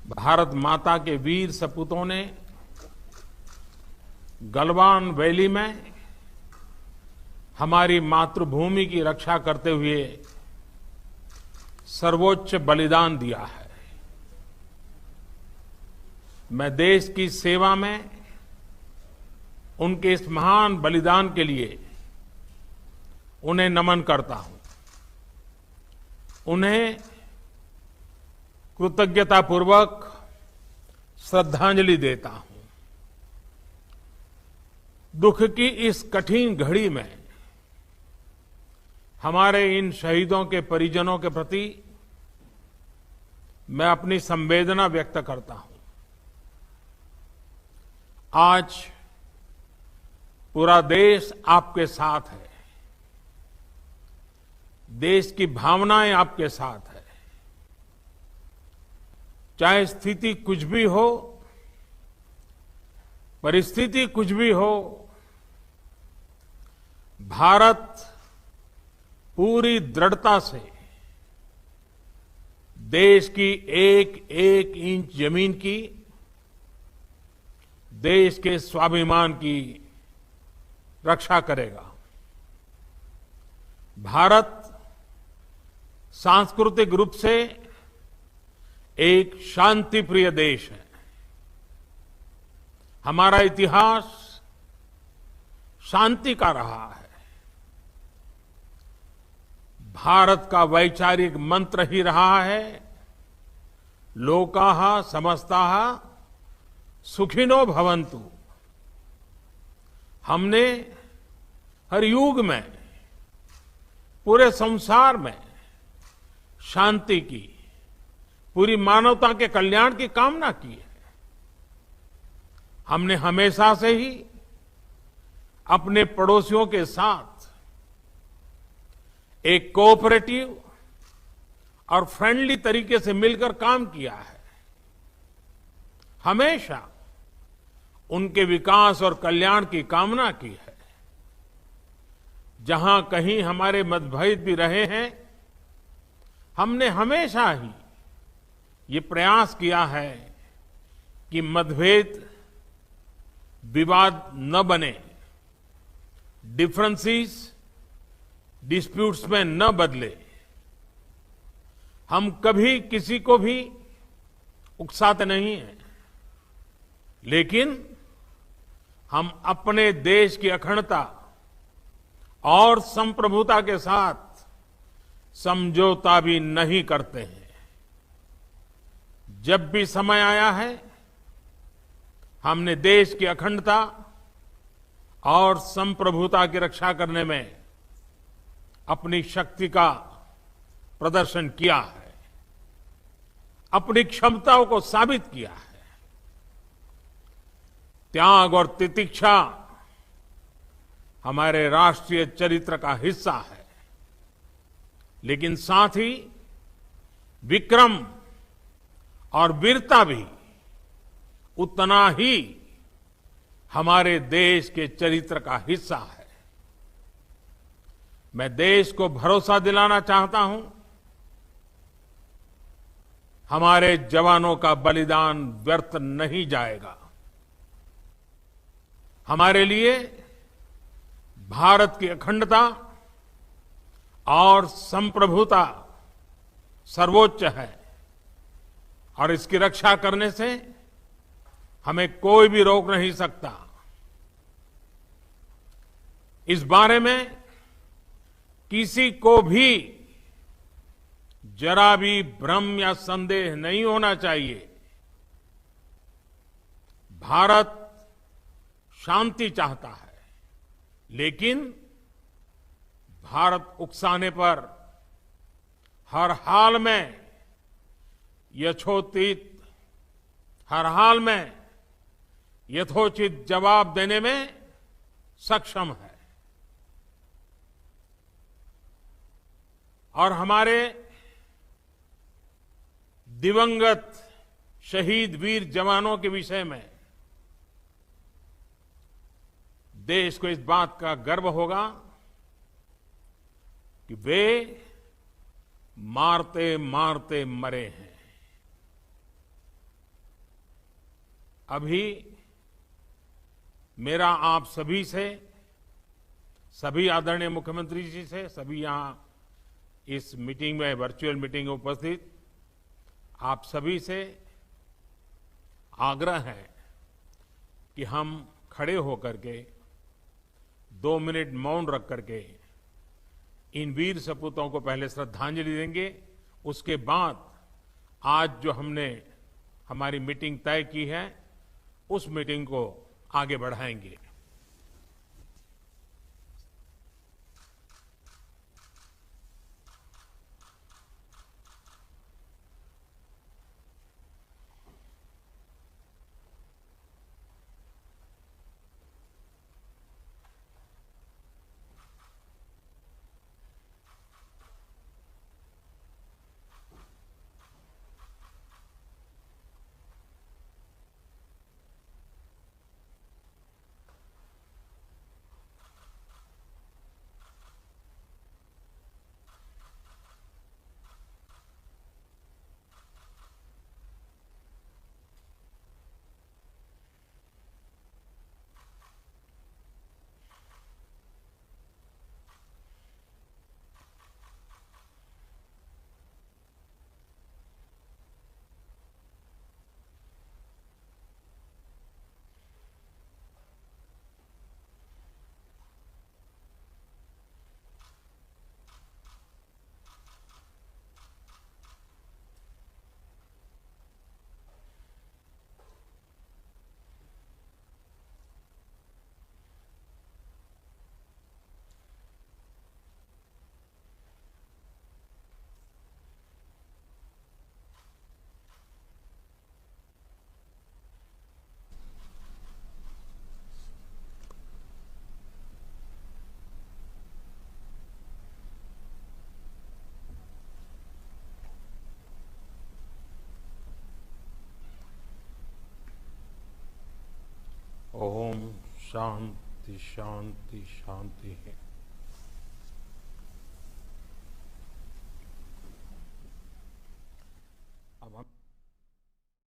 भारत माता के वीर सपूतों ने गलवान वैली में हमारी मातृभूमि की रक्षा करते हुए सर्वोच्च बलिदान दिया है। मैं देश की सेवा में उनके इस महान बलिदान के लिए उन्हें नमन करता हूं। उन्हें कृतज्ञतापूर्वक श्रद्धांजलि देता हूं। दुख की इस कठिन घड़ी में हमारे इन शहीदों के परिजनों के प्रति मैं अपनी संवेदना व्यक्त करता हूं। आज पूरा देश आपके साथ है। देश की भावनाएं आपके साथ है। चाहे स्थिति कुछ भी हो, परिस्थिति कुछ भी हो, भारत पूरी दृढ़ता से देश की एक एक इंच जमीन की, देश के स्वाभिमान की रक्षा करेगा। भारत सांस्कृतिक रूप से एक शांतिप्रिय देश है। हमारा इतिहास शांति का रहा है। भारत का वैचारिक मंत्र ही रहा है, लोकाः समस्ताः सुखिनो भवन्तु। हमने हर युग में, पूरे संसार में शांति की, पूरी मानवता के कल्याण की कामना की है। हमने हमेशा से ही अपने पड़ोसियों के साथ एक कोऑपरेटिव और फ्रेंडली तरीके से मिलकर काम किया है। हमेशा उनके विकास और कल्याण की कामना की है। जहां कहीं हमारे मतभेद भी रहे हैं, हमने हमेशा ही ये प्रयास किया है कि मतभेद विवाद न बने, डिफरेंसेस डिस्प्यूट्स में न बदले। हम कभी किसी को भी उकसाते नहीं हैं, लेकिन हम अपने देश की अखंडता और संप्रभुता के साथ समझौता भी नहीं करते हैं। जब भी समय आया है, हमने देश की अखंडता और संप्रभुता की रक्षा करने में अपनी शक्ति का प्रदर्शन किया है, अपनी क्षमताओं को साबित किया है। त्याग और तितिक्षा हमारे राष्ट्रीय चरित्र का हिस्सा है, लेकिन साथ ही विक्रम और वीरता भी उतना ही हमारे देश के चरित्र का हिस्सा है। मैं देश को भरोसा दिलाना चाहता हूं, हमारे जवानों का बलिदान व्यर्थ नहीं जाएगा। हमारे लिए भारत की अखंडता और संप्रभुता सर्वोच्च है, और इसकी रक्षा करने से हमें कोई भी रोक नहीं सकता। इस बारे में किसी को भी जरा भी भ्रम या संदेह नहीं होना चाहिए। भारत शांति चाहता है, लेकिन भारत उकसाने पर हर हाल में यथोचित, हर हाल में यथोचित जवाब देने में सक्षम है। और हमारे दिवंगत शहीद वीर जवानों के विषय में देश को इस बात का गर्व होगा कि वे मारते मारते मरे हैं। अभी मेरा आप सभी से, सभी आदरणीय मुख्यमंत्री जी से, सभी यहां इस मीटिंग में, वर्चुअल मीटिंग में उपस्थित आप सभी से आग्रह है कि हम खड़े होकर के 2 मिनट मौन रख करके इन वीर सपूतों को पहले श्रद्धांजलि देंगे। उसके बाद आज जो हमने हमारी मीटिंग तय की है, उस मीटिंग को आगे बढ़ाएंगे। ओम शांति शांति शांति है। अब हम